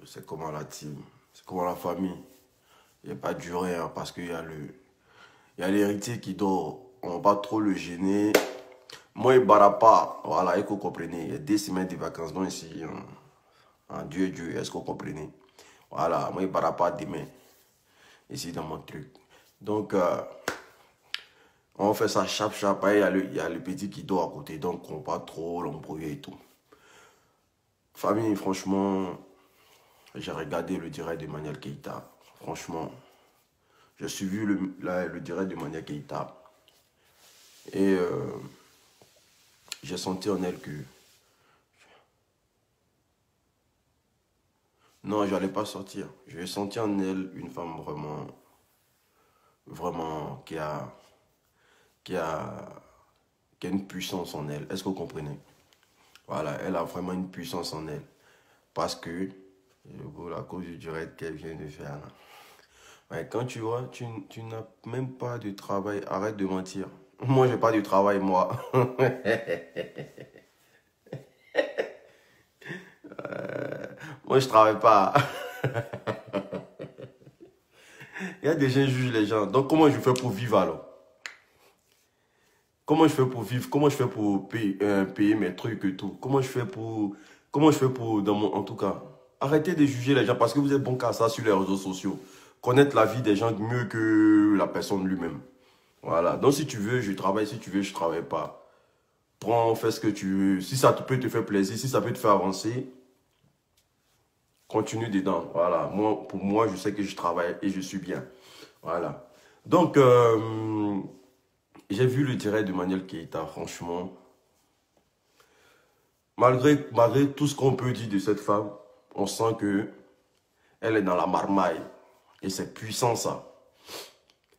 c'est comment la team, c'est comment la famille. Il n'y a pas de durée, hein, parce qu'il y a l'héritier qui dort. On ne va pas trop le gêner. Moi, il ne barra pas. Voilà, et que vous comprenez. Il y a des semaines de vacances donc ici. En Dieu, Dieu, est-ce que vous comprenez? Voilà, moi, il ne barra pas demain. Ici, dans mon truc. Donc, on fait ça chap. Il y a le petit qui dort à côté. Donc, on ne va pas trop l'embrouiller et tout. Famille, franchement, j'ai regardé le direct de Maniel Keita. Franchement, j'ai suivi le direct de Maniel Keita. Et j'ai senti en elle que... Non, je n'allais pas sortir. J'ai senti en elle une femme vraiment qui a une puissance en elle. Est-ce que vous comprenez? Voilà, elle a vraiment une puissance en elle. Parce que, à cause du direct qu'elle vient de faire, là. Ouais, quand tu vois, tu n'as même pas de travail, arrête de mentir. Moi, j'ai pas de travail, moi. Moi, je travaille pas. Il y a des gens qui jugent les gens. Donc, comment je fais pour vivre alors? Comment je fais pour vivre? Comment je fais pour payer mes trucs et tout? Comment je fais pour... en tout cas, arrêtez de juger les gens parce que vous êtes bon qu'à ça sur les réseaux sociaux. Connaître la vie des gens mieux que la personne lui-même. Voilà. Donc, si tu veux, je travaille. Si tu veux, je travaille pas. Prends, fais ce que tu veux. Si ça peut te faire plaisir, si ça peut te faire avancer, continue dedans. Voilà. Moi, pour moi, je sais que je travaille et je suis bien. Voilà. Donc, j'ai vu le direct de Maniel Keita, franchement. Malgré tout ce qu'on peut dire de cette femme, on sent que elle est dans la marmaille. Et c'est puissant, ça.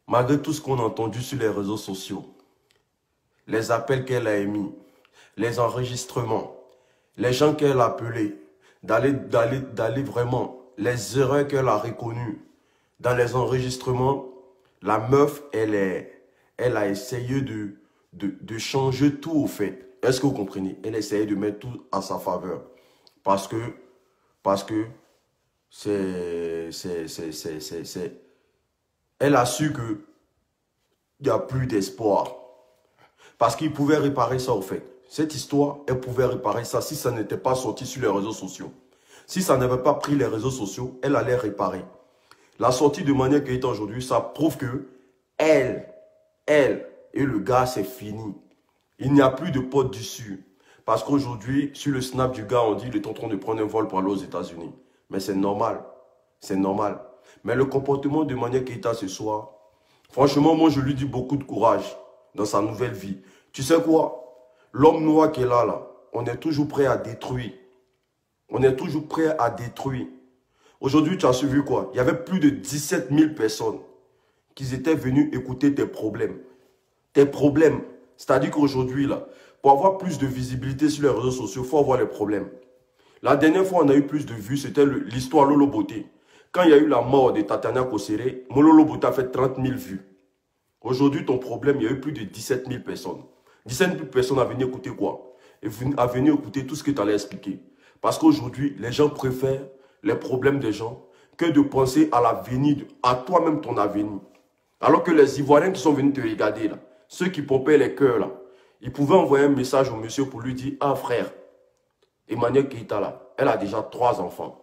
Malgré tout ce qu'on a entendu sur les réseaux sociaux, les appels qu'elle a émis, les enregistrements, les gens qu'elle a appelés, d'aller vraiment, les erreurs qu'elle a reconnues dans les enregistrements, la meuf, elle a essayé de changer tout au fait. Est-ce que vous comprenez? Elle a essayé de mettre tout à sa faveur. Parce que elle a su que il n'y a plus d'espoir. Parce qu'il pouvait réparer ça au fait. Cette histoire, elle pouvait réparer ça si ça n'était pas sorti sur les réseaux sociaux. Si ça n'avait pas pris les réseaux sociaux, elle allait réparer. La sortie de Maniel Keita aujourd'hui, ça prouve que elle et le gars, c'est fini. Il n'y a plus de potes dessus. Parce qu'aujourd'hui, sur le snap du gars, on dit qu'il est en train de prendre un vol pour aller aux États-Unis. Mais c'est normal. C'est normal. Mais le comportement de Maniel Keita ce soir, franchement, moi, je lui dis beaucoup de courage dans sa nouvelle vie. Tu sais quoi? L'homme noir qui est là, on est toujours prêt à détruire. On est toujours prêt à détruire. Aujourd'hui, tu as suivi quoi? Il y avait plus de 17 000 personnes qui étaient venues écouter tes problèmes. Tes problèmes. C'est-à-dire qu'aujourd'hui, là, pour avoir plus de visibilité sur les réseaux sociaux, il faut avoir les problèmes. La dernière fois, on a eu plus de vues, c'était l'histoire Lolo Beauté. Quand il y a eu la mort de Tatiana Kosere, mon Lolo Beauté a fait 30 000 vues. Aujourd'hui, ton problème, il y a eu plus de 17 000 personnes. 17 000 personnes à venir écouter quoi? À venir écouter tout ce que tu allais expliquer. Parce qu'aujourd'hui, les gens préfèrent les problèmes des gens que de penser à l'avenir, à toi-même ton avenir. Alors que les Ivoiriens qui sont venus te regarder, là, ceux qui pompaient les cœurs, là, ils pouvaient envoyer un message au monsieur pour lui dire, ah frère, Emmanuel Keita, là, elle a déjà 3 enfants.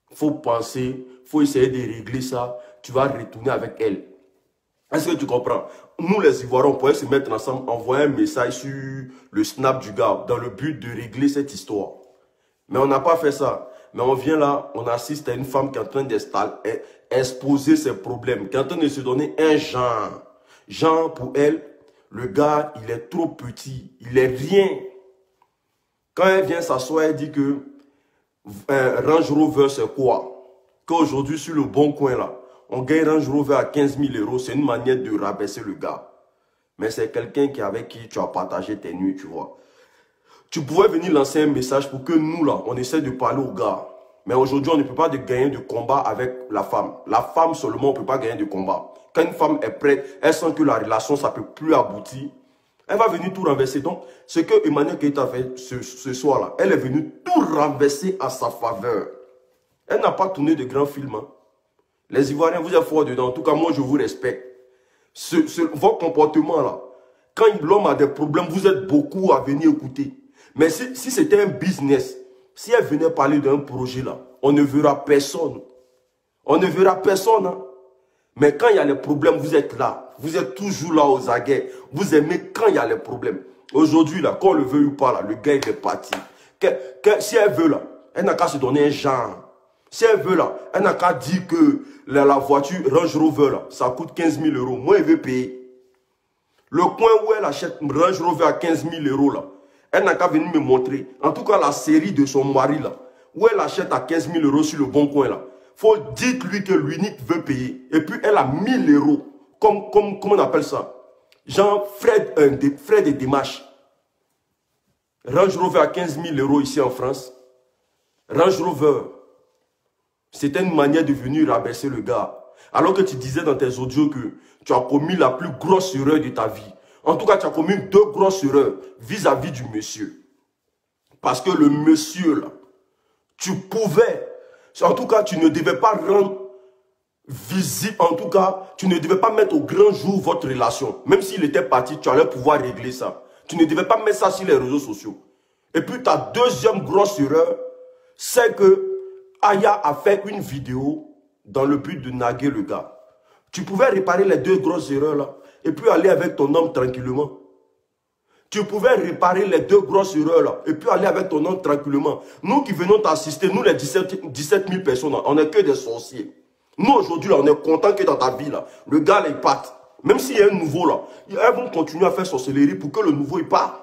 Il faut penser, il faut essayer de régler ça. Tu vas retourner avec elle. Est-ce que tu comprends? Nous, les Ivoiriens, on pourrait se mettre ensemble, envoyer un message sur le snap du gars, dans le but de régler cette histoire. Mais on n'a pas fait ça. Mais on vient là, on assiste à une femme qui est en train d'exposer ses problèmes, qui est en train de se donner un genre. Genre, pour elle, le gars, il est trop petit, il est rien. Quand elle vient s'asseoir, elle dit que Range Rover, c'est quoi? Qu'aujourd'hui, sur le bon coin là, on gagne Range Rover à 15 000 euros, c'est une manière de rabaisser le gars. Mais c'est quelqu'un avec qui tu as partagé tes nuits, tu vois. Tu pouvais venir lancer un message pour que nous, là, on essaie de parler au gars. Mais aujourd'hui, on ne peut pas gagner de combat avec la femme. La femme seulement, on ne peut pas gagner de combat. Quand une femme est prête, elle sent que la relation, ça ne peut plus aboutir. Elle va venir tout renverser. Donc, ce que Emmanuel Keita a fait ce soir-là, elle est venue tout renverser à sa faveur. Elle n'a pas tourné de grands films. Hein. Les Ivoiriens, vous êtes forts dedans. En tout cas, moi, je vous respecte. Votre comportement, là, quand l'homme a des problèmes, vous êtes beaucoup à venir écouter. Mais si c'était un business, si elle venait parler d'un projet, là, on ne verra personne. On ne verra personne. Hein. Mais quand il y a les problèmes, vous êtes là. Vous êtes toujours là aux aguets. Vous aimez quand il y a les problèmes. Aujourd'hui, là, qu'on le veut ou pas, là, le gars, il est parti. Si elle veut, là, elle n'a qu'à se donner un genre. Si elle veut, là, elle n'a qu'à dire que la voiture Range Rover, là, ça coûte 15 000 euros. Moi, elle veut payer. Le coin où elle achète Range Rover à 15 000 euros, là, elle n'a qu'à venir me montrer. En tout cas, la série de son mari, là, où elle achète à 15 000 euros sur le bon coin, là. Faut dites-lui que l'unique veut payer. Et puis, elle a 1 000 euros. Comment on appelle ça? Genre, frais de démarche. Range Rover à 15 000 euros ici en France. Range Rover. C'était une manière de venir rabaisser le gars. Alors que tu disais dans tes audios que tu as commis la plus grosse erreur de ta vie. En tout cas, tu as commis 2 grosses erreurs vis-à-vis du monsieur. Parce que le monsieur, là, tu pouvais... En tout cas, tu ne devais pas rendre visible. En tout cas, tu ne devais pas mettre au grand jour votre relation. Même s'il était parti, tu allais pouvoir régler ça. Tu ne devais pas mettre ça sur les réseaux sociaux. Et puis, ta deuxième grosse erreur, c'est que Aya a fait une vidéo dans le but de naguer le gars. Tu pouvais réparer les 2 grosses erreurs là et puis aller avec ton homme tranquillement. Tu pouvais réparer les 2 grosses erreurs là et puis aller avec ton homme tranquillement. Nous qui venons t'assister, nous les 17 000 personnes, là, on n'est que des sorciers. Nous aujourd'hui, on est content que dans ta vie, là, le gars là, il parte. Même s'il y a un nouveau là, elles vont continuer à faire sorcellerie pour que le nouveau il parte.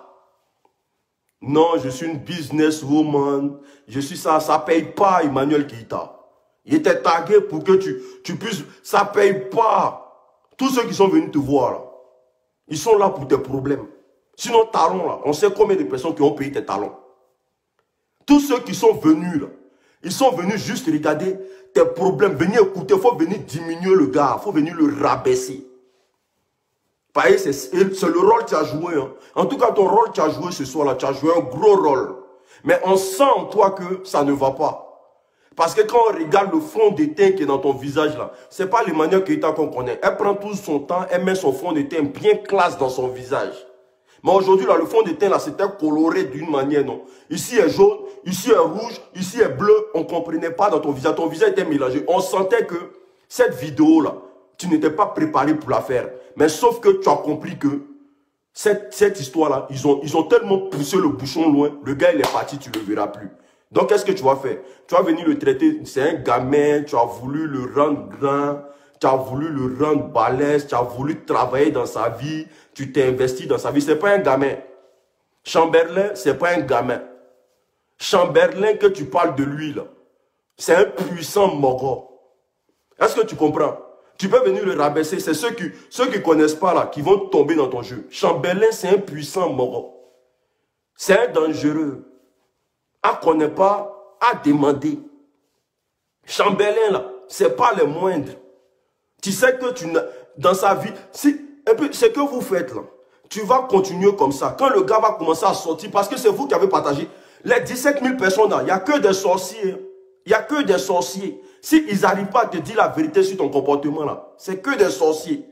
Non, je suis une businesswoman. Je suis ça. Ça ne paye pas, Emmanuel Keïta. Il était tagué pour que tu puisses... Ça ne paye pas. Tous ceux qui sont venus te voir, là, ils sont là pour tes problèmes. Sinon, talons, là, on sait combien de personnes qui ont payé tes talons. Tous ceux qui sont venus, là, ils sont venus juste regarder tes problèmes. Venir écouter, il faut venir diminuer le gars. Il faut venir le rabaisser. C'est le rôle que tu as joué. Hein. En tout cas, ton rôle que tu as joué ce soir-là, tu as joué un gros rôle. Mais on sent en toi que ça ne va pas. Parce que quand on regarde le fond de teint qui est dans ton visage là, ce n'est pas l'Emmanuel Keïta qu'on connaît. Elle prend tout son temps, elle met son fond de teint bien classe dans son visage. Mais aujourd'hui, là, le fond de teint là, c'était coloré d'une manière, non. Ici est jaune, ici est rouge, ici est bleu. On ne comprenait pas dans ton visage. Ton visage était mélangé. On sentait que cette vidéo là, tu n'étais pas préparé pour la faire. Mais sauf que tu as compris que cette histoire-là, ils ont tellement poussé le bouchon loin, le gars il est parti, tu ne le verras plus. Donc qu'est-ce que tu vas faire? Tu vas venir le traiter, c'est un gamin, tu as voulu le rendre grand, tu as voulu le rendre balèze, tu as voulu travailler dans sa vie, tu t'es investi dans sa vie. Ce n'est pas un gamin. Chamberlain, ce n'est pas un gamin. Chamberlain que tu parles de lui, là, c'est un puissant Mogo. Est-ce que tu comprends? Tu peux venir le rabaisser. C'est ceux qui ne connaissent pas là, qui vont tomber dans ton jeu. Chamberlain, c'est un puissant Mogo. C'est un dangereux. À connaît pas, à demander. Chamberlain là, c'est pas le moindre. Tu sais que dans sa vie, et puis ce que vous faites là, tu vas continuer comme ça. Quand le gars va commencer à sortir, parce que c'est vous qui avez partagé, les 17 000 personnes là, il n'y a que des sorciers. Il n'y a que des sorciers. S'ils n'arrivent pas à te dire la vérité sur ton comportement là, c'est que des sorciers.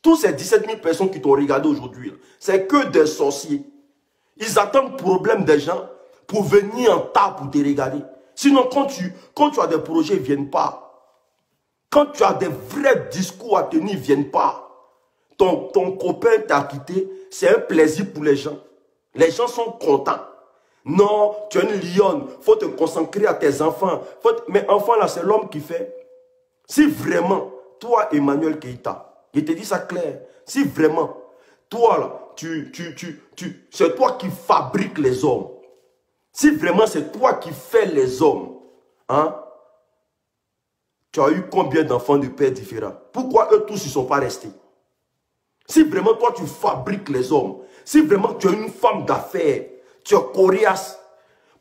Tous ces 17 000 personnes qui t'ont regardé aujourd'hui, c'est que des sorciers. Ils attendent le problème des gens pour venir en tas pour te regarder. Sinon, quand tu as des projets, ils ne viennent pas. Quand tu as des vrais discours à tenir, ils ne viennent pas. Ton copain t'a quitté, c'est un plaisir pour les gens. Les gens sont contents. Non, tu es une lionne, il faut te concentrer à tes enfants. Mais enfants là, c'est l'homme qui fait. Si vraiment, toi Emmanuel Keïta, je te dis ça clair, si vraiment, toi là, c'est toi qui fabriques les hommes. Si vraiment c'est toi qui fais les hommes, hein, tu as eu combien d'enfants de pères différents? Pourquoi eux tous ils ne sont pas restés? Si vraiment toi tu fabriques les hommes, si vraiment tu es une femme d'affaires, tu es coriace,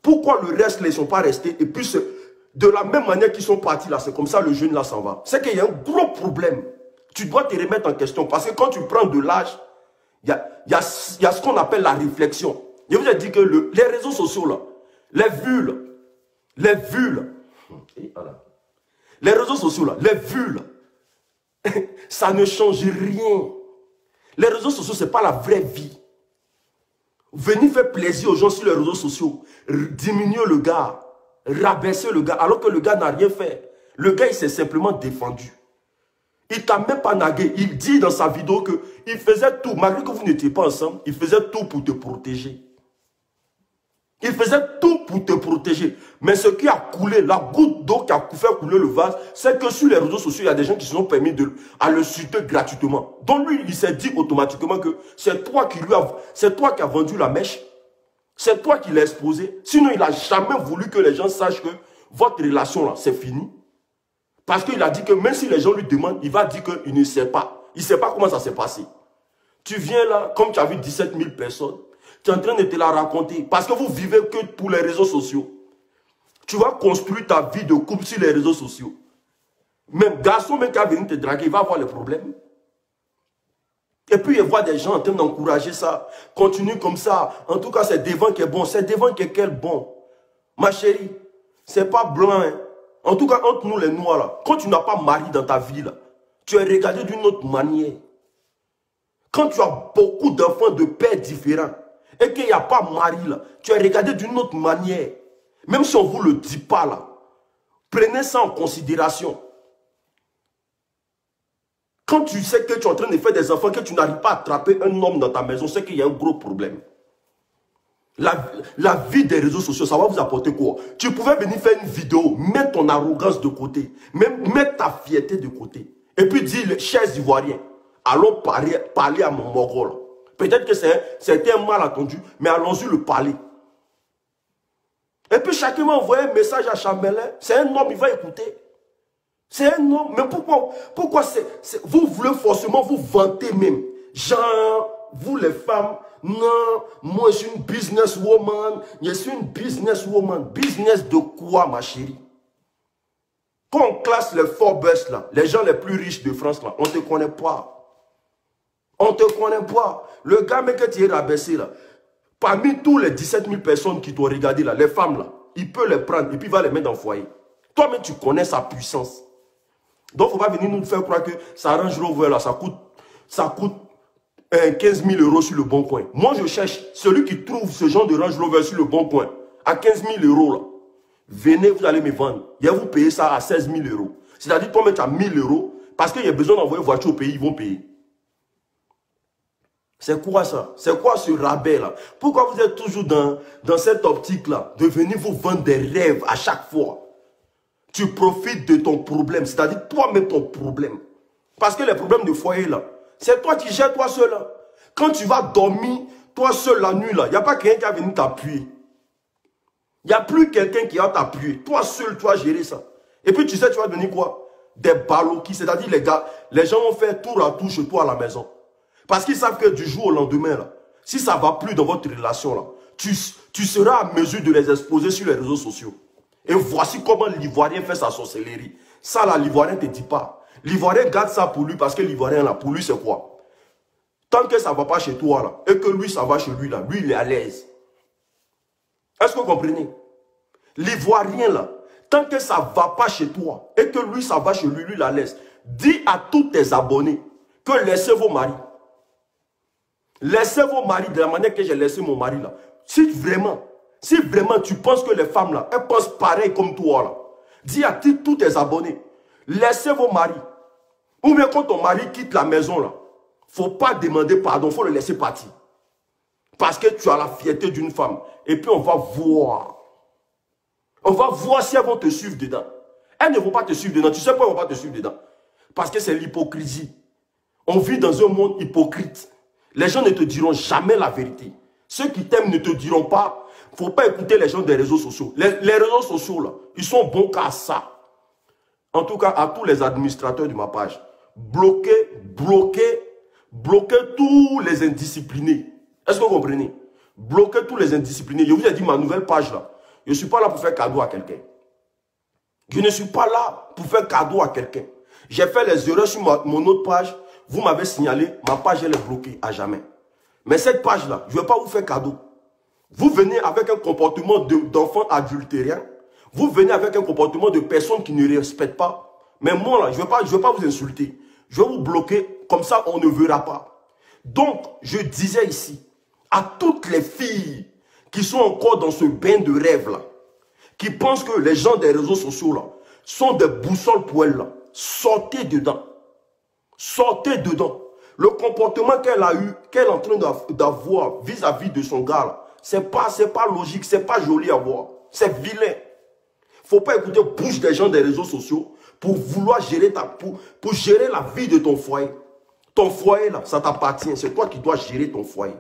pourquoi le reste ils ne sont pas restés? Et puis de la même manière qu'ils sont partis là, c'est comme ça le jeune là s'en va. C'est qu'il y a un gros problème. Tu dois te remettre en question parce que quand tu prends de l'âge, il y a ce qu'on appelle la réflexion. Je vous ai dit que les réseaux sociaux là, les vues là, Et voilà. Les réseaux sociaux, là, les vues, là, ça ne change rien. Les réseaux sociaux, ce n'est pas la vraie vie. Venir faire plaisir aux gens sur les réseaux sociaux, diminuer le gars, rabaisser le gars, alors que le gars n'a rien fait. Le gars, il s'est simplement défendu. Il ne t'a même pas nagué. Il dit dans sa vidéo qu'il faisait tout, malgré que vous n'étiez pas ensemble, il faisait tout pour te protéger. Il faisait tout pour te protéger. Mais ce qui a coulé, la goutte d'eau qui a fait couler le vase, c'est que sur les réseaux sociaux, il y a des gens qui se sont permis à le chuter gratuitement. Donc lui, il s'est dit automatiquement que c'est toi qui as vendu la mèche. C'est toi qui l'as exposé. Sinon, il n'a jamais voulu que les gens sachent que votre relation, là, c'est fini. Parce qu'il a dit que même si les gens lui demandent, il va dire qu'il ne sait pas. Il ne sait pas comment ça s'est passé. Tu viens là, comme tu as vu 17 000 personnes, tu es en train de te la raconter. Parce que vous vivez que pour les réseaux sociaux. Tu vas construire ta vie de couple sur les réseaux sociaux. Même garçon même qui va venir te draguer, il va avoir les problèmes. Et puis il voit des gens en train d'encourager ça. Continue comme ça. En tout cas, c'est devant qui est bon. C'est devant qui est quel bon. Ma chérie, c'est pas blanc. Hein. En tout cas, entre nous les noirs, là, quand tu n'as pas mari dans ta vie, là, tu es regardé d'une autre manière. Quand tu as beaucoup d'enfants de pères différents, et qu'il n'y a pas mari là, tu es regardé d'une autre manière. Même si on ne vous le dit pas là, prenez ça en considération. Quand tu sais que tu es en train de faire des enfants, que tu n'arrives pas à attraper un homme dans ta maison, c'est qu'il y a un gros problème. La vie des réseaux sociaux, ça va vous apporter quoi? Tu pouvais venir faire une vidéo, mettre ton arrogance de côté, même mettre ta fierté de côté. Et puis dire, chers Ivoiriens, allons parler à mon Mogol. Peut-être que c'était un malentendu, mais allons-y le parler. Et puis chacun m'a envoyé un message à Chambelin. C'est un homme, il va écouter. C'est un homme. Mais pourquoi vous voulez forcément vous vanter même? Genre, vous les femmes, non, moi je suis une businesswoman. Je suis une businesswoman. Business de quoi, ma chérie? Quand on classe les Forbes là, les gens les plus riches de France là, on ne te connaît pas. On ne te connaît pas. Le gars mais que tu es rabaissé là, parmi tous les 17 000 personnes qui t'ont regardé là, les femmes là, il peut les prendre et puis il va les mettre dans le foyer. Toi-même tu connais sa puissance. Donc il ne faut pas venir nous faire croire que ça Range Rover là, ça coûte 15 000 € sur le bon coin. Moi je cherche celui qui trouve ce genre de Range Rover sur le bon coin à 15 000 € là. Venez, vous allez me vendre. Il va vous payer ça à 16 000 €. C'est-à-dire toi-même tu as 1 000 € parce qu'il y a besoin d'envoyer une voiture au pays, ils vont payer. C'est quoi ça? C'est quoi ce rabais là? Pourquoi vous êtes toujours dans cette optique là de venir vous vendre des rêves à chaque fois? Tu profites de ton problème, c'est-à-dire toi-même ton problème. Parce que les problèmes de foyer là, c'est toi qui gères toi seul là. Quand tu vas dormir, toi seul la nuit là, il n'y a pas quelqu'un qui va venir t'appuyer. Il n'y a plus quelqu'un qui va t'appuyer. Toi seul, tu vas gérer ça. Et puis tu sais, tu vas devenir quoi? Des baloquis, c'est-à-dire les gens vont faire tour à tour chez toi à la maison. Parce qu'ils savent que du jour au lendemain, là, si ça ne va plus dans votre relation, là, tu seras à mesure de les exposer sur les réseaux sociaux. Et voici comment l'Ivoirien fait sa sorcellerie. Ça, là, l'Ivoirien ne te dit pas. L'Ivoirien garde ça pour lui parce que l'Ivoirien, là, pour lui, c'est quoi? Tant que ça ne va pas chez toi, là, et que lui, ça va chez lui, là, lui, il est à l'aise. Est-ce que vous comprenez? L'Ivoirien, là, tant que ça ne va pas chez toi, et que lui, ça va chez lui, lui, il est à l'aise. Dis à tous tes abonnés que laissez vos maris. Laissez vos maris de la manière que j'ai laissé mon mari là. Si vraiment tu penses que les femmes là, elles pensent pareil comme toi là, dis à tous tes abonnés, laissez vos maris. Ou bien quand ton mari quitte la maison là, il ne faut pas demander pardon, il faut le laisser partir. Parce que tu as la fierté d'une femme. Et puis on va voir. On va voir si elles vont te suivre dedans. Elles ne vont pas te suivre dedans. Tu sais pourquoi elles ne vont pas te suivre dedans? Parce que c'est l'hypocrisie. On vit dans un monde hypocrite. Les gens ne te diront jamais la vérité. Ceux qui t'aiment ne te diront pas. Il ne faut pas écouter les gens des réseaux sociaux. Les réseaux sociaux, là, ils sont bons qu'à ça. En tout cas, à tous les administrateurs de ma page, bloquez tous les indisciplinés. Est-ce que vous comprenez? Bloquez tous les indisciplinés. Je vous ai dit ma nouvelle page, là. Je ne suis pas là pour faire cadeau à quelqu'un. Je ne suis pas là pour faire cadeau à quelqu'un. J'ai fait les erreurs sur mon autre page. Vous m'avez signalé, ma page elle est bloquée à jamais. Mais cette page-là, je ne vais pas vous faire cadeau. Vous venez avec un comportement d'enfant adultérien. Vous venez avec un comportement de personne qui ne respecte pas. Mais moi, là, je ne vais pas vous insulter. Je vais vous bloquer, comme ça, on ne verra pas. Donc, je disais ici, à toutes les filles qui sont encore dans ce bain de rêve, là, qui pensent que les gens des réseaux sociaux, là, sont des boussoles pour elles, là, sortez dedans. Sortez dedans. Le comportement qu'elle a eu, qu'elle est en train d'avoir vis-à-vis de son gars, là, c'est pas logique, c'est pas joli à voir. C'est vilain. Faut pas écouter bouche des gens des réseaux sociaux pour vouloir gérer pour gérer la vie de ton foyer. Ton foyer, là, ça t'appartient. C'est toi qui dois gérer ton foyer.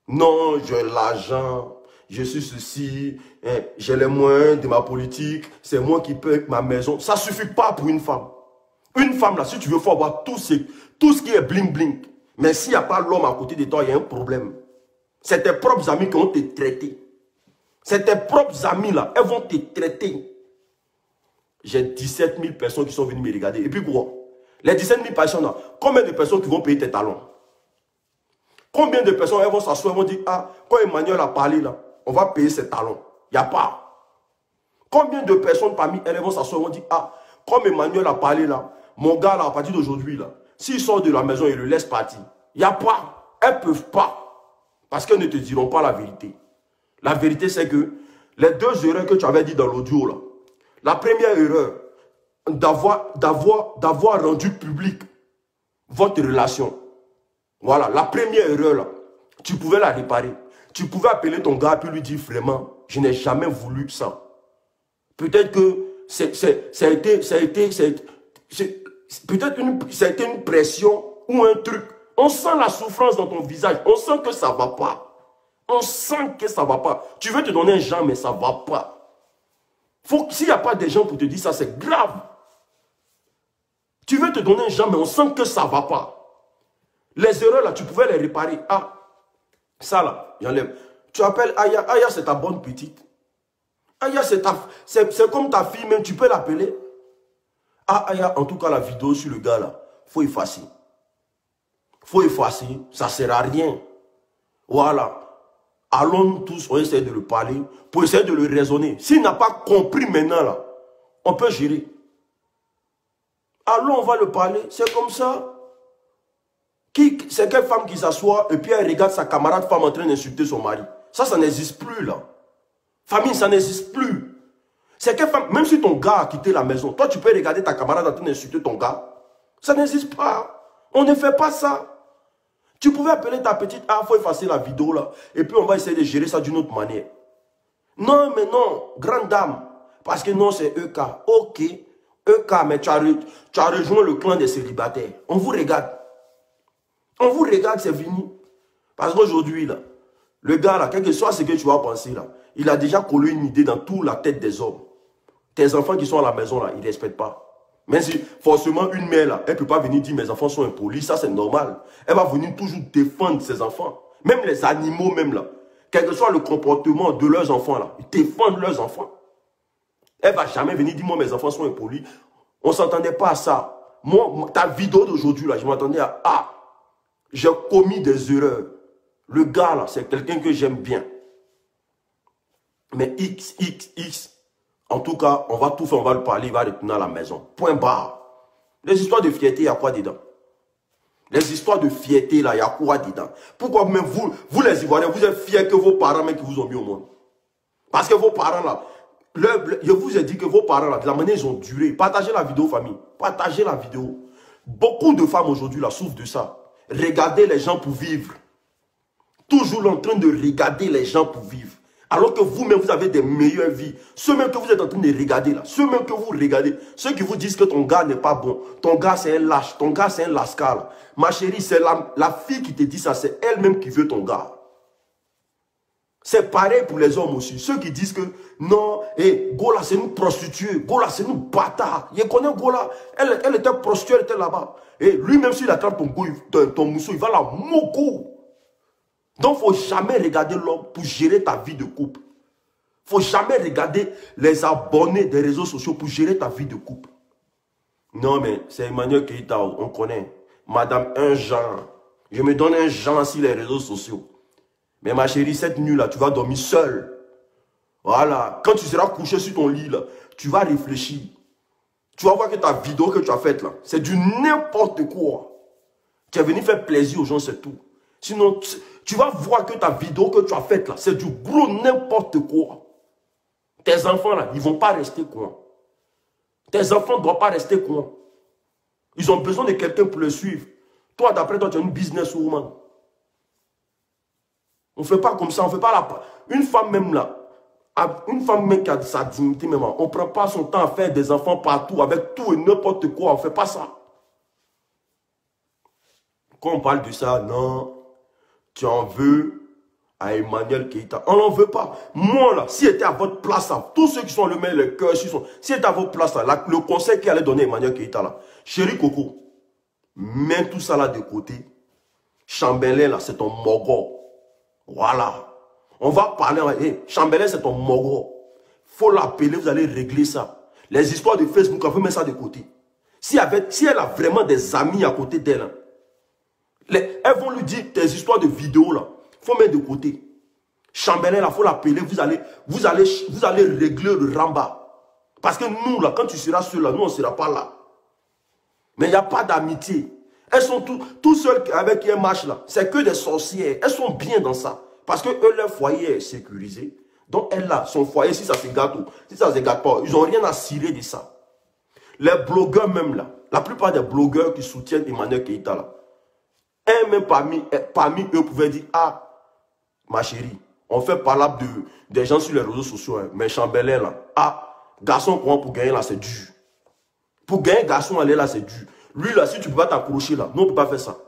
Non, j'ai l'argent, je suis ceci, hein, j'ai les moyens de ma politique, c'est moi qui paye ma maison. Ça ne suffit pas pour une femme. Une femme, là, si tu veux, il faut avoir tout ce qui est bling-bling. Mais s'il n'y a pas l'homme à côté de toi, il y a un problème. C'est tes propres amis qui vont te traiter. C'est tes propres amis, là, elles vont te traiter. J'ai 17 000 personnes qui sont venues me regarder. Et puis quoi? Les 17 000 personnes, là, combien de personnes qui vont payer tes talons? Combien de personnes elles vont s'asseoir et vont dire, ah, quand Emmanuel a parlé, là, on va payer ses talons. Il n'y a pas. Combien de personnes parmi elles vont s'asseoir et vont dire, ah, comme Emmanuel a parlé, là, mon gars, là, à partir d'aujourd'hui, là, s'il sort de la maison, il le laisse partir. Il n'y a pas. Elles ne peuvent pas. Parce qu'elles ne te diront pas la vérité. La vérité, c'est que les deux erreurs que tu avais dit dans l'audio, là, la première erreur, d'avoir rendu public votre relation. Voilà, la première erreur, là, tu pouvais la réparer. Tu pouvais appeler ton gars et lui dire vraiment, je n'ai jamais voulu ça. Peut-être que ça a été une pression ou un truc. On sent la souffrance dans ton visage. On sent que ça ne va pas. On sent que ça ne va pas. Tu veux te donner un genre, mais ça ne va pas. S'il n'y a pas des gens pour te dire ça, c'est grave. Tu veux te donner un genre, mais on sent que ça ne va pas. Les erreurs, là, tu pouvais les réparer. Ah, ça, là, j'enlève. Tu appelles Aya. Aya, c'est ta bonne petite. Aya, c'est comme ta fille, même, tu peux l'appeler. Ah, Aya, en tout cas, la vidéo sur le gars, là, il faut effacer. Il faut effacer. Ça ne sert à rien. Voilà. Allons tous, on essaie de le parler, pour essayer de le raisonner. S'il n'a pas compris maintenant, là, on peut gérer. Allons, on va le parler. C'est comme ça. C'est quelle femme qui s'assoit et puis elle regarde sa camarade femme en train d'insulter son mari? Ça n'existe plus, là. Famille, ça n'existe plus. C'est quelle femme, même si ton gars a quitté la maison, toi tu peux regarder ta camarade en train d'insulter ton gars. Ça n'existe pas. On ne fait pas ça. Tu pouvais appeler ta petite, ah, il faut effacer la vidéo là. Et puis on va essayer de gérer ça d'une autre manière. Non, mais non, grande dame. Parce que non, c'est EK. Ok, EK, mais tu as rejoint le clan des célibataires. On vous regarde. On vous regarde, c'est fini. Parce qu'aujourd'hui, là, le gars, là, quel que soit ce que tu vas penser, là, il a déjà collé une idée dans toute la tête des hommes. Tes enfants qui sont à la maison, là, ils ne respectent pas. Mais si forcément une mère, là, elle ne peut pas venir dire mes enfants sont impolis, ça c'est normal. Elle va venir toujours défendre ses enfants. Même les animaux, même là. Quel que soit le comportement de leurs enfants, là, ils défendent leurs enfants. Elle ne va jamais venir dire moi mes enfants sont impolis. On ne s'entendait pas à ça. Moi, ta vidéo d'aujourd'hui, là, je m'attendais à ah, j'ai commis des erreurs. Le gars, là, c'est quelqu'un que j'aime bien. Mais X, en tout cas, on va tout faire, on va le parler, il va retourner à la maison. Point barre. Les histoires de fierté, il y a quoi dedans? Les histoires de fierté, là, il y a quoi dedans? Pourquoi même vous les Ivoiriens, vous êtes fiers que vos parents, même, qui vous ont mis au monde? Parce que vos parents, là, je vous ai dit que vos parents, là, de la manière ils ont duré. Partagez la vidéo, famille. Partagez la vidéo. Beaucoup de femmes aujourd'hui, là, souffrent de ça. Regardez les gens pour vivre. Toujours en train de regarder les gens pour vivre. Alors que vous-même, vous avez des meilleures vies. Ceux même que vous êtes en train de regarder là, ceux même que vous regardez, ceux qui vous disent que ton gars n'est pas bon, ton gars c'est un lâche, ton gars c'est un lascar. Ma chérie, c'est la fille qui te dit ça, c'est elle-même qui veut ton gars. C'est pareil pour les hommes aussi. Ceux qui disent que non, Gola c'est une prostituée, Gola c'est une bâtard. Je connais Gola, elle était prostituée, elle était là-bas. Et lui-même s'il attrape ton mousseau, il va la moucou. Donc, il ne faut jamais regarder l'homme pour gérer ta vie de couple. Il ne faut jamais regarder les abonnés des réseaux sociaux pour gérer ta vie de couple. Non, mais c'est Emmanuel Keïta, on connaît. Madame, un genre. Je me donne un genre sur les réseaux sociaux. Mais ma chérie, cette nuit-là, tu vas dormir seule. Voilà. Quand tu seras couché sur ton lit, là, tu vas réfléchir. Tu vas voir que ta vidéo que tu as faite, là, c'est du n'importe quoi. Tu es venu faire plaisir aux gens, c'est tout. Sinon, tu vas voir que ta vidéo que tu as faite, là, c'est du gros n'importe quoi. Tes enfants, là, ils ne vont pas rester quoi. Tes enfants ne doivent pas rester quoi. Ils ont besoin de quelqu'un pour le suivre. Toi, d'après toi, tu es une businesswoman. On ne fait pas comme ça, on ne fait pas la... Une femme même là, une femme même qui a sa dignité même, on ne prend pas son temps à faire des enfants partout, avec tout et n'importe quoi, on ne fait pas ça. Quand on parle de ça, non, tu en veux à Emmanuel Keïta. On n'en veut pas. Moi là, si j'étais à votre place, là, tous ceux qui sont le mail, le cœur, si j'étais à votre place, là, le conseil qu'il allait donner Emmanuel Keïta, là, chérie Coco, mets tout ça là de côté. Chambellan là, c'est ton mogo. Voilà. On va parler, hey, Chambellan c'est ton mogo. Faut l'appeler, vous allez régler ça. Les histoires de Facebook, on peut mettre ça de côté. Si elle a vraiment des amis à côté d'elle, elles vont lui dire tes histoires de vidéos là, faut mettre de côté. Chambellan là, faut l'appeler, vous allez régler le ramba. Parce que nous là, quand tu seras seul là, nous on ne sera pas là. Mais il n'y a pas d'amitié. Elles sont tous seules avec qui elles marchent là. C'est que des sorcières. Elles sont bien dans ça. Parce que eux, leur foyer est sécurisé. Donc elle là, son foyer, si ça se gâte ou si ça se gâte pas, ils n'ont rien à cirer de ça. Les blogueurs même là, la plupart des blogueurs qui soutiennent Emmanuel Keïta là, un même parmi eux pouvaient dire, ah, ma chérie, on fait parler des gens sur les réseaux sociaux, hein, mais Chambellan là, ah, garçon pour gagner là, c'est dur. Pour gagner garçon, aller là, c'est dur. Lui, là, si tu ne peux pas t'accrocher, là, non, on ne peut pas faire ça.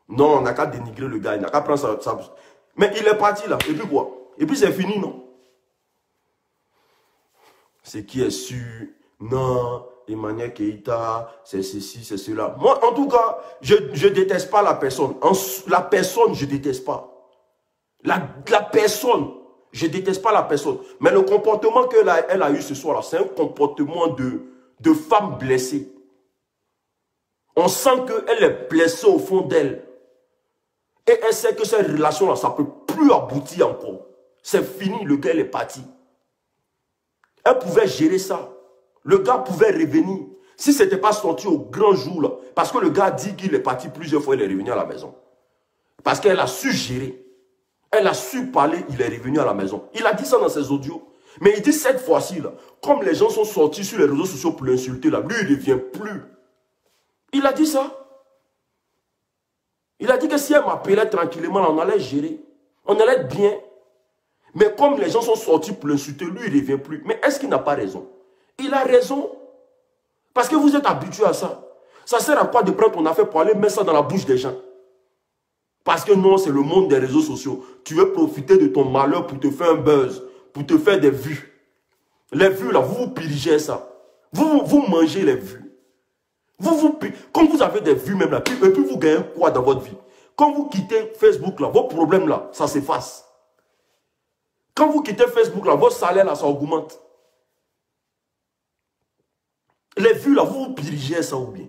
Non, on n'a qu'à dénigrer le gars, il n'a qu'à prendre ça. Mais il est parti, là. Et puis quoi? Et puis c'est fini, non? Ce qui est sûr, non, Emmanuel Keïta, c'est ceci, c'est cela. Moi, en tout cas, je ne déteste pas la personne. La personne, je ne déteste pas. La personne, je ne déteste pas la personne. Mais le comportement qu'elle a eu ce soir-là, c'est un comportement de femme blessée. On sent qu'elle est blessée au fond d'elle. Et elle sait que cette relation-là, ça ne peut plus aboutir encore. C'est fini, le gars, elle est parti. Elle pouvait gérer ça. Le gars pouvait revenir. Si ce n'était pas sorti au grand jour, là, parce que le gars dit qu'il est parti plusieurs fois, il est revenu à la maison. Parce qu'elle a su gérer. Elle a su parler, il est revenu à la maison. Il a dit ça dans ses audios. Mais il dit cette fois-ci, là, comme les gens sont sortis sur les réseaux sociaux pour l'insulter, là, lui, il ne revient plus. Il a dit ça. Il a dit que si elle m'appelait tranquillement, on allait gérer. On allait être bien. Mais comme les gens sont sortis pour l'insulter, lui, il ne revient plus. Mais est-ce qu'il n'a pas raison? Il a raison. Parce que vous êtes habitués à ça. Ça sert à quoi de prendre ton affaire pour aller mettre ça dans la bouche des gens? Parce que non, c'est le monde des réseaux sociaux. Tu veux profiter de ton malheur pour te faire un buzz, pour te faire des vues. Les vues, là, vous pirigez ça. Vous mangez les vues. Quand vous avez des vues même là, et puis vous gagnez quoi dans votre vie? Quand vous quittez Facebook là, vos problèmes là, ça s'efface. Quand vous quittez Facebook là, votre salaire là, ça augmente. Les vues là, vous pirigez ça ou bien?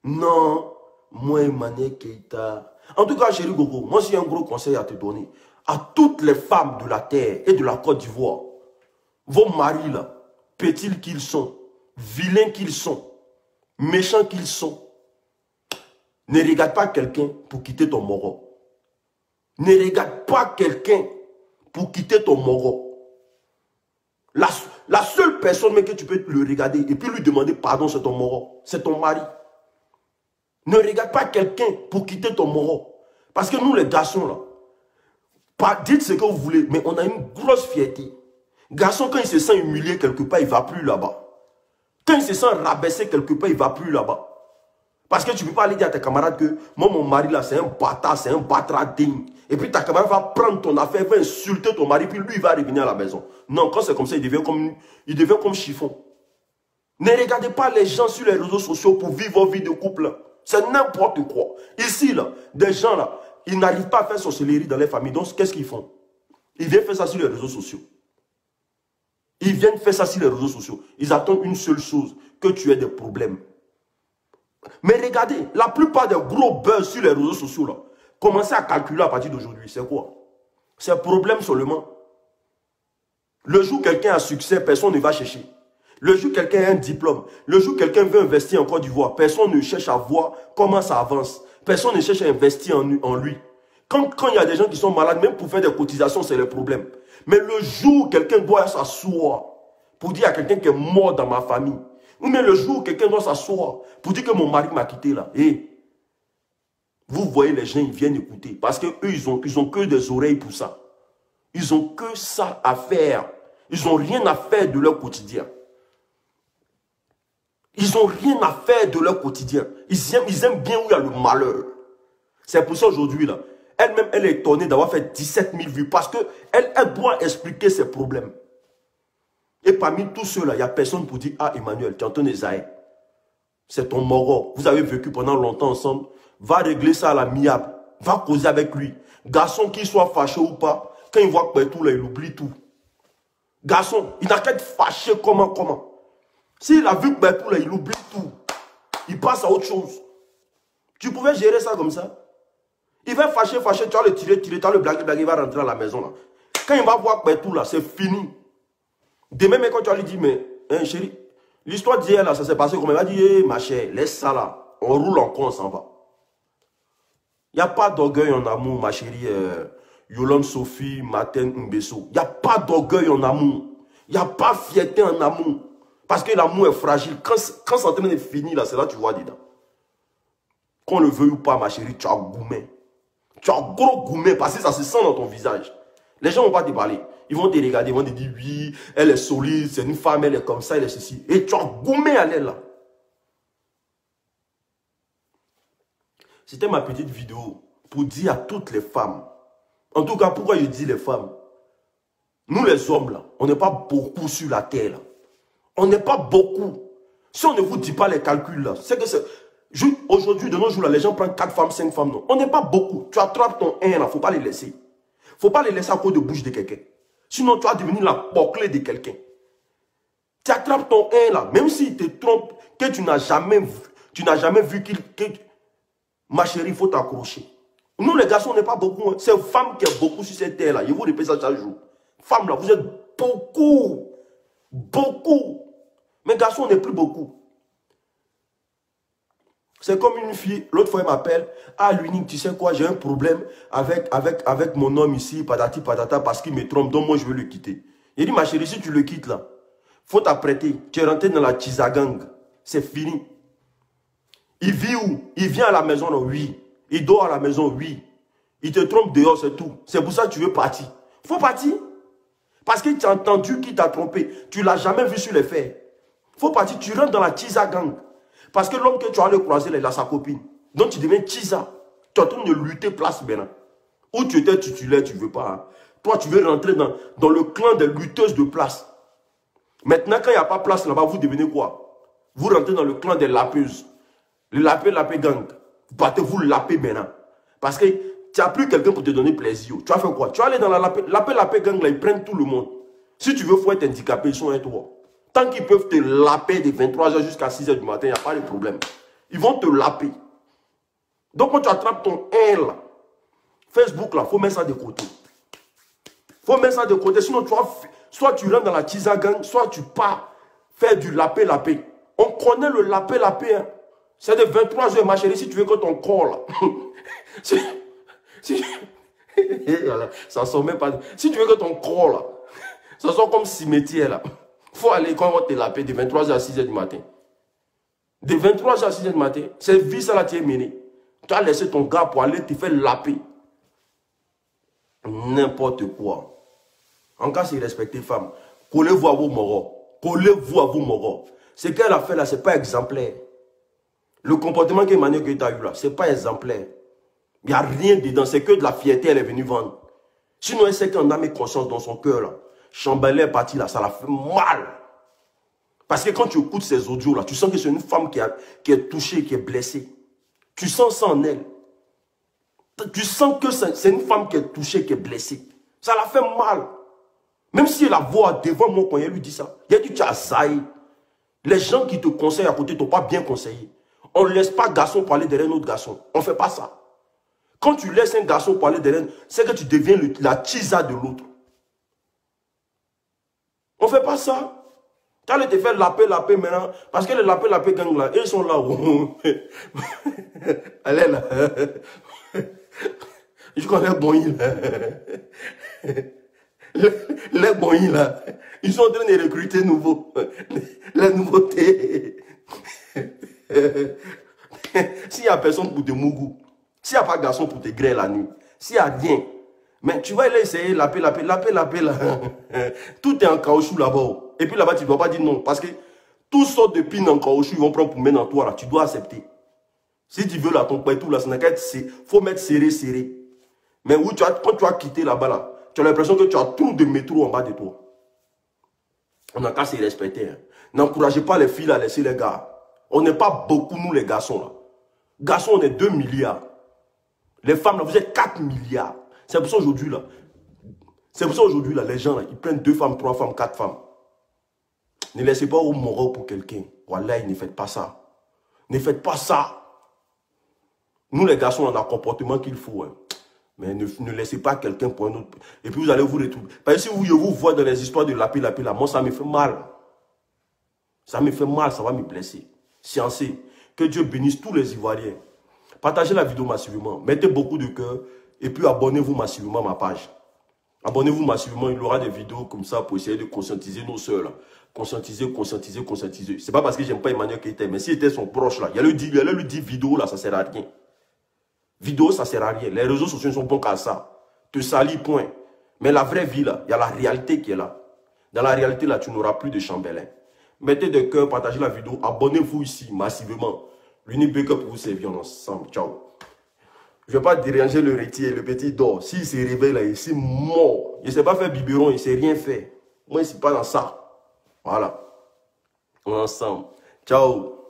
Non, moi Emmanuel Keïta. En tout cas, chérie Gogo, moi j'ai un gros conseil à te donner. À toutes les femmes de la terre et de la Côte d'Ivoire, vos maris là, petits qu'ils sont, vilains qu'ils sont, méchants qu'ils sont, ne regarde pas quelqu'un pour quitter ton moro. Ne regarde pas quelqu'un pour quitter ton moro. La seule personne que tu peux le regarder et puis lui demander pardon, c'est ton moro. C'est ton mari. Ne regarde pas quelqu'un pour quitter ton moro. Parce que nous les garçons là, dites ce que vous voulez, mais on a une grosse fierté. Garçon, quand il se sent humilié quelque part, il ne va plus là-bas. Quand il se sent rabaissé quelque part, il ne va plus là-bas. Parce que tu ne peux pas aller dire à tes camarades que moi, mon mari là, c'est un bâtard, c'est un bâtard digne. Et puis ta camarade va prendre ton affaire, va insulter ton mari, puis lui, il va revenir à la maison. Non, quand c'est comme ça, il devient comme chiffon. Ne regardez pas les gens sur les réseaux sociaux pour vivre vos vies de couple. C'est n'importe quoi. Ici, là, des gens là, ils n'arrivent pas à faire sorcellerie dans les familles. Donc, qu'est-ce qu'ils font? Ils viennent faire ça sur les réseaux sociaux. Ils viennent faire ça sur les réseaux sociaux. Ils attendent une seule chose, que tu aies des problèmes. Mais regardez, la plupart des gros buzz sur les réseaux sociaux, là, commencez à calculer à partir d'aujourd'hui. C'est quoi? C'est un problème seulement. Le jour où quelqu'un a succès, personne ne va chercher. Le jour où quelqu'un a un diplôme, le jour où quelqu'un veut investir en Côte d'Ivoire, personne ne cherche à voir comment ça avance. Personne ne cherche à investir en lui. Quand il y a des gens qui sont malades, même pour faire des cotisations, c'est le problème. Mais le jour où quelqu'un doit s'asseoir pour dire à quelqu'un qui est mort dans ma famille, ou bien le jour où quelqu'un doit s'asseoir pour dire que mon mari m'a quitté là, vous voyez les gens, ils viennent écouter. Parce qu'eux, ils ont que des oreilles pour ça. Ils ont que ça à faire. Ils n'ont rien à faire de leur quotidien. Ils n'ont rien à faire de leur quotidien. Ils aiment bien où il y a le malheur. C'est pour ça aujourd'hui, là, elle-même, elle est étonnée d'avoir fait 17 000 vues parce qu'elle doit expliquer ses problèmes. Et parmi tous ceux-là, il n'y a personne pour dire, ah Emmanuel, tu entends Esaïe, c'est ton moro. Vous avez vécu pendant longtemps ensemble. Va régler ça à l'amiable. Va causer avec lui. Garçon, qu'il soit fâché ou pas, quand il voit tout là, il oublie tout. Garçon, il n'a qu'à être fâché comment. S'il a vu tout là, il oublie tout. Il passe à autre chose. Tu pouvais gérer ça comme ça. Il va fâcher, tu vas le tirer, tu vas le blaguer, il va rentrer à la maison là. Quand il va voir tout là, c'est fini. Demain, mais quand tu vas lui dire, mais, hein, chérie, l'histoire d'hier là, ça s'est passé comme il va dire, ma chère, laisse ça là. On roule encore, on s'en va. Il n'y a pas d'orgueil en amour, ma chérie Yolande Sophie, Martin Mbesso. Il n'y a pas d'orgueil en amour. Il n'y a pas de fierté en amour. Parce que l'amour est fragile. Quand c'est en train de finir, là, c'est là que tu vois dedans. Qu'on le veuille ou pas, ma chérie, tu as gourmet. Tu as gros gourmet parce que ça se sent dans ton visage. Les gens ne vont pas te parler. Ils vont te regarder, ils vont te dire, oui, elle est solide, c'est une femme, elle est comme ça, elle est ceci. Et tu as gourmet à l'aile là. C'était ma petite vidéo pour dire à toutes les femmes. En tout cas, pourquoi je dis les femmes? Nous les hommes là, on n'est pas beaucoup sur la terre là. On n'est pas beaucoup. Si on ne vous dit pas les calculs là, c'est que c'est... Aujourd'hui, de nos jours là, les gens prennent 4 femmes, 5 femmes, non. On n'est pas beaucoup. Tu attrapes ton 1 là, il ne faut pas les laisser. Il ne faut pas les laisser à cause de bouche de quelqu'un. Sinon, tu vas devenir la porclée de quelqu'un. Tu attrapes ton 1 là, même s'il te trompe, que tu n'as jamais vu qu'il... Ma chérie, il faut t'accrocher. Nous, les garçons, on n'est pas beaucoup. Hein. C'est une femme qui est beaucoup sur cette terre-là. Je vous répète ça chaque jour. Femme, là, vous êtes beaucoup. Beaucoup. Mais garçons, on n'est plus beaucoup. C'est comme une fille. L'autre fois, elle m'appelle. Ah, l'unique, tu sais quoi, j'ai un problème avec mon homme ici, patati patata, parce qu'il me trompe. Donc, moi, je veux le quitter. Il dit, ma chérie, si tu le quittes, là, faut t'apprêter. Tu es rentré dans la Chizagang. C'est fini. Il vit où? Il vient à la maison, non? Oui. Il dort à la maison, oui. Il te trompe dehors, c'est tout. C'est pour ça que tu veux partir. Il faut partir. Parce que tu as entendu qu'il t'a trompé. Tu ne l'as jamais vu sur les faits. Il faut partir. Tu rentres dans la Chiza gang. Parce que l'homme que tu as le croiser, il a sa copine. Donc tu deviens Chiza. Tu es en train de lutter place maintenant. Où tu étais titulaire, tu ne veux pas. Hein. Toi, tu veux rentrer dans le clan des lutteuses de place. Maintenant, quand il n'y a pas de place là-bas, vous devenez quoi? Vous rentrez dans le clan des lapeuses. Le lapé gang. Battez-vous lapé maintenant. Parce que tu n'as plus quelqu'un pour te donner plaisir. Tu vas faire quoi? Tu vas aller dans la lapé gang là, ils prennent tout le monde. Si tu veux, faut être handicapé, ils sont avec toi. Tant qu'ils peuvent te laper de 23h jusqu'à 6h du matin, il n'y a pas de problème. Ils vont te laper. Donc quand tu attrapes ton 1 là, Facebook là, il faut mettre ça de côté. Il faut mettre ça de côté, sinon soit tu rentres dans la Chiza gang, soit tu pars faire du lapé. On connaît le lapé. Hein. C'est de 23h, ma chérie, si tu veux que ton corps là. Ça sort même pas. Si tu veux que ton corps là, ça sort comme cimetière là. Il faut aller quand on va te laper de 23h à 6h du matin. De 23h à 6h du matin, c'est vie ça là tu es mené. Tu as laissé ton gars pour aller te faire laper. N'importe quoi. En cas, c'est respecter femme. Collez-vous à vos moraux. Collez-vous à vos moraux. Ce qu'elle a fait là, ce n'est pas exemplaire. Le comportement qu'Emmanuel Keita a eu là, ce n'est pas exemplaire. Il n'y a rien dedans, c'est que de la fierté, elle est venue vendre. Sinon, elle sait qu'on a mis conscience dans son cœur là. Chambellet est parti là, ça l'a fait mal. Parce que quand tu écoutes ces audios là, tu sens que c'est une femme qui est touchée, qui est blessée. Tu sens ça en elle. Tu sens que c'est une femme qui est touchée, qui est blessée. Ça l'a fait mal. Même si elle la voit devant moi quand elle lui dit ça, il a dit tu as zaï. Les gens qui te conseillent à côté ne t'ont pas bien conseillé. On ne laisse pas garçon parler derrière un autre garçon. On ne fait pas ça. Quand tu laisses un garçon parler derrière, c'est que tu deviens la tisa de l'autre. On ne fait pas ça. Tu allais te faire laper maintenant. Parce que les laper gang là, ils sont là. Allez là. Je connais Boï là. Les Boï là. Ils sont en train de recruter les nouveautés. S'il n'y a personne pour te mougou, s'il n'y a pas de garçon pour te griller la nuit, s'il n'y a rien, mais tu vas aller essayer laper là. Tout est en caoutchouc là-bas. Et puis là-bas, tu ne dois pas dire non. Parce que toutes sortes de pins en caoutchouc, ils vont prendre pour mettre dans toi là. Tu dois accepter. Si tu veux là, ton tout là, il faut mettre serré. Mais où quand tu as quitté là-bas là, tu as l'impression que tu as trop de métro en bas de toi. On n'a qu'à se respecter. Hein. N'encouragez pas les filles à laisser les gars. On n'est pas beaucoup, nous, les garçons, là. Garçons, on est 2 milliards. Les femmes, là, vous êtes 4 milliards. C'est pour ça aujourd'hui, là. Les gens, là, ils prennent 2 femmes, 3 femmes, 4 femmes. Ne laissez pas au mourir pour quelqu'un. Voilà, ne faites pas ça. Ne faites pas ça. Nous, les garçons, on a un comportement qu'il faut. Hein. Mais ne laissez pas quelqu'un pour un autre. Et puis, vous allez vous retrouver. Parce que si je vous vois dans les histoires de laper, là, moi, ça me fait mal. Ça me fait mal, ça va me blesser. Sciencez. Que Dieu bénisse tous les Ivoiriens. Partagez la vidéo massivement. Mettez beaucoup de cœur. Et puis abonnez-vous massivement à ma page. Abonnez-vous massivement. Il y aura des vidéos comme ça pour essayer de conscientiser nos soeurs. Conscientiser. C'est pas parce que j'aime pas Emmanuel Keïta. Mais s'il était son proche là, il allait lui dire vidéo là, ça sert à rien. Vidéo, ça sert à rien. Les réseaux sociaux ne sont bons qu'à ça. Te salis, point. Mais la vraie vie là, il y a la réalité qui est là. Dans la réalité là, tu n'auras plus de chambellan. Mettez de cœur, partagez la vidéo, abonnez-vous ici massivement. L'Unibéque pour vous servir ensemble. Ciao. Je ne vais pas déranger le rétier, le petit dort. S'il se réveille là, il est mort. Il ne sait pas faire biberon, il ne sait rien faire. Moi, je ne suis pas dans ça. Voilà. On est ensemble. Ciao.